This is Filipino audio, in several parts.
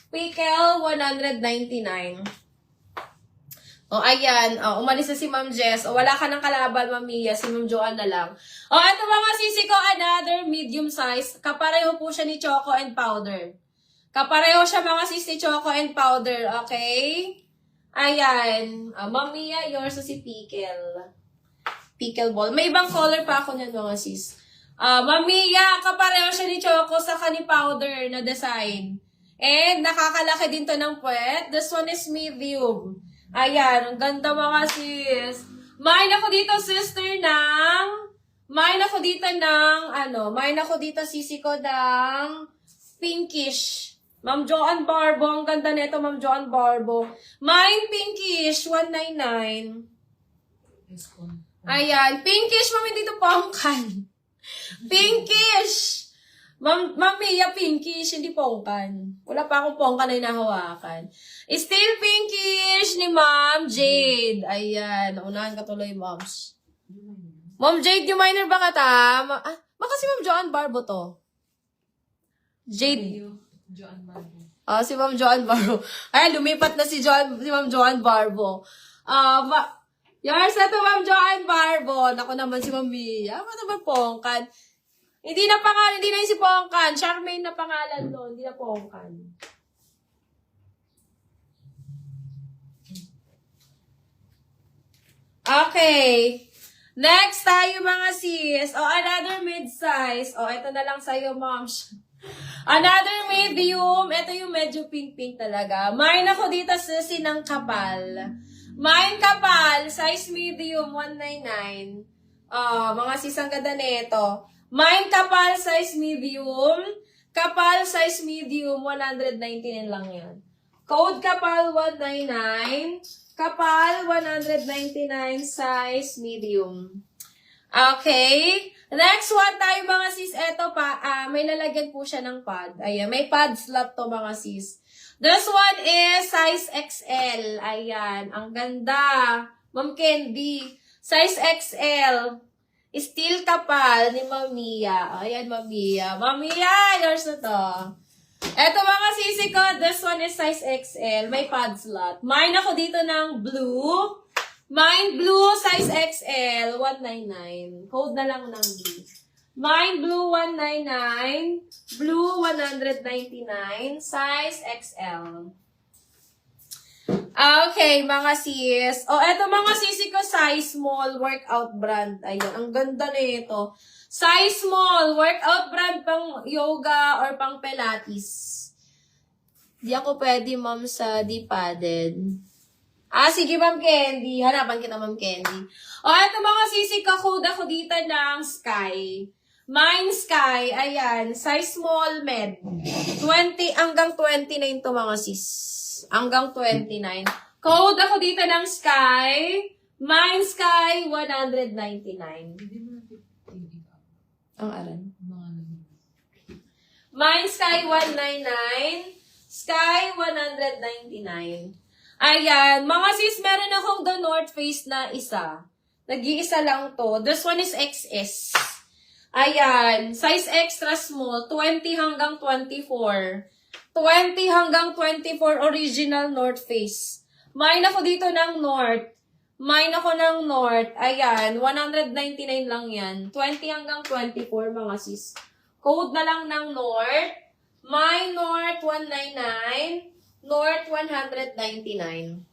Pickle, 199. O, ayan. O, umalis na si Ma'am Jess. O, wala ka ng kalaban, Ma'am Mia. Si Ma'am Joanne na lang. O, ito mga sisi ko, another medium size. Kapareho po siya ni Choco and Powder. Kapareho siya mga sisi Choco and Powder. Okay? Ayan. Ma'am Mia, yours na si Pickle. Pickle ball. May ibang color pa ako niyan mga sis. Ma'am Mia, kapareho siya ni Choco sa ni Powder na design. And nakakalaki din to ng puwet. This one is medium. Ayan, ang ganda mga sis. Main ako dito, sister, main ako dito, sisi ko ng pinkish. Ma'am Joanne Barbo, ang ganda nito, Ma'am Joanne Barbo. Main pinkish, 199. Ayan, pinkish, ma'am, hindi ito pongkan. Pinkish! Ma'am Mia, pinkish, hindi pongkan. Wala pa akong pongkan na hinahawakan. Still pinkish ni Ma'am Jade. Ayan, naunahan ka tuloy, moms. Ma'am Jade, yung minor ba ka ta? Baka si Ma'am Joanne Barbo to. Jade. Joanne Barbo. Si Ma'am Joanne Barbo. Ay, lumipat na si Ma'am Joanne Barbo. Yours na to, Ma'am Joanne Barbo. Naku naman si Ma'am Mia. Ano naman pongkan? Hindi na yun si Pongkan. Charmaine na pangalan doon. Hindi na Pongkan. Okay. Next tayo mga sis. Another mid-size. Ito na lang sa'yo, moms. Another medium. Ito yung medyo pink-pink talaga. Mine ako dito sisi ng kapal. Mine kapal. Size medium, 199. Mga sis, ang ganda nito. Mine kapal size medium. Kapal size medium, 199 lang yan. Code kapal 199. Kapal 199 size medium. Okay. Next one tayo mga sis. Ito pa, may lalagyan po siya ng pad. Ayan, may pad slot to mga sis. This one is size XL. Ayan, ang ganda. Ma'am Candy. Size XL. Still kapal ni Ma'am Mia. Ayan, Ma'am Mia. Ma'am Mia, yours na to. Eto mga sisi ko, this one is size XL. May pad slot. Mine ako dito ng blue. Mine blue, size XL, 199. Code na lang ng blue. Mine blue, 199. Blue, 199. Size XL. Okay, mga sis. Eto mga sisi ko, size small, workout brand. Ayun, ang ganda nito. Size small, workout brand pang yoga or pang pilates. Di ako pwede, ma'am, sa di padded. Sige, Ma'am Candy. Hanapan kita, Ma'am Candy. Eto mga sisi ko, code ako dito ng Sky. Mine Sky, ayan, size small med. 20 hanggang 29 to mga sis. Hanggang 29. Code ako dito ng Sky. Mine Sky, 199. Ang aran? Mine Sky, 199. Sky, 199. Ayan. Mga sis, meron akong The North Face na isa. Nag-iisa lang to. This one is XS. Ayan. Size extra small. 20 hanggang 24. 20 hanggang 24 original North Face. Mine ako dito ng North. Mine ako ng North. Ayan, 199 lang yan. 20 hanggang 24 mga sis. Code na lang ng North. Mine North 199. North 199.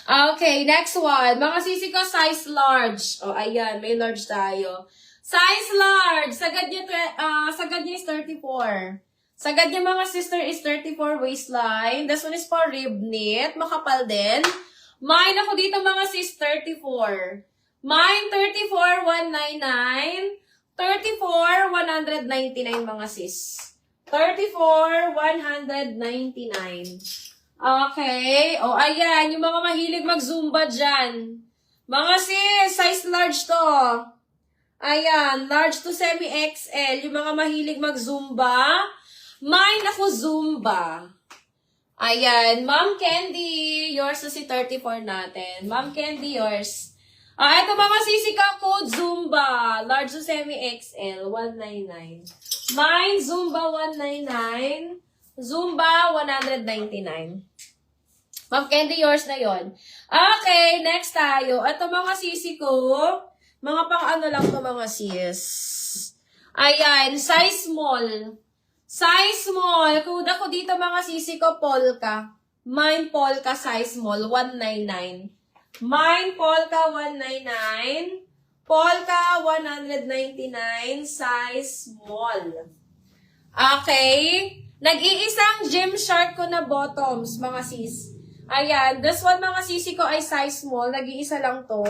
Okay, next one. Mga sisi ko, size large. Ayan, may large tayo. Size large. Sagad niya is 34. Sagad niya mga sister is 34 waistline. This one is for rib knit. Makapal din. Mine ako dito mga sis 34. Mine 34, 199. 34, 199 mga sis. 34, 199. Okay. Ayan. Yung mga mahilig mag-zumba dyan. Mga sis, size large to. Ayan. Large to semi-XL. Yung mga mahilig mag-zumba. Mine ako Zumba. Ayan. Ma'am Candy, yours na si 34 natin. Ma'am Candy, yours. Ito mga sisi ka, code Zumba. Large to semi-XL, 199. Mine, Zumba, 199. Zumba, 199. Ma'am Candy, yours na yon. Okay, next tayo. Ito mga sisi ko. Mga pang ano lang to mga sis. Ayan, size small. Size small. Kuda ko dito mga sisi ko, polka. Mine polka size small, 199. Mine polka, 199. Polka, 199. Size small. Okay. Nag-iisang Gymshark ko na bottoms, mga sis. Ayan. This one, mga sisi ko, ay size small. Nag-iisa lang to.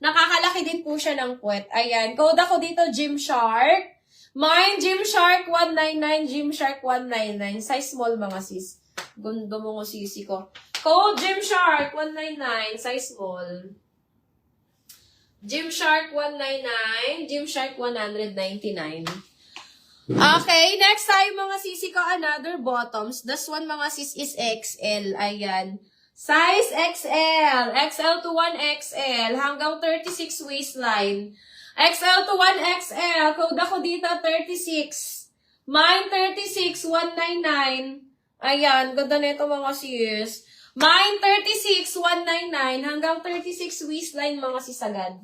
Nakakalaki din po siya ng puwet. Ayan. Code ako dito, Gymshark. Mine, Gymshark, 199. Gymshark, 199. Size small, mga sis. Gundo mo ko sisi ko. Code, Gymshark, 199. Size small. Gymshark, 199. Gymshark, 199. Okay, next tayo mga sisi ko, another bottoms. This one mga sis is XL. Ayan. Size XL. XL to 1XL. Hanggang 36 waistline. XL to 1XL. Code ako dito, 36. Mine, 36, 199. Ayan, ganda na ito mga sis. Mine, 36, 199. Hanggang 36 waistline mga sisagad.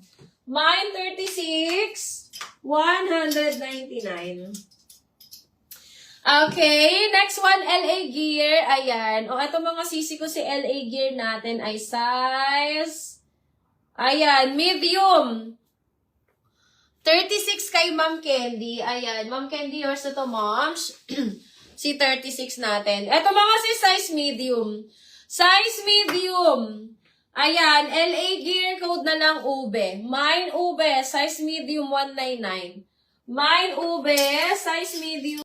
Mine, 36, 199. Okay, next one, LA Gear. Ayan. O, ito mga sisi ko si LA Gear natin ay size, ayan, medium. 36 kay Ma'am Candy. Ayan, Ma'am Candy, yours na to, moms. Si 36 natin. Ito mga si size medium. Size medium. Ayan, LA Gear, code na lang ube. Mine ube, size medium, 199. Mine ube, size medium.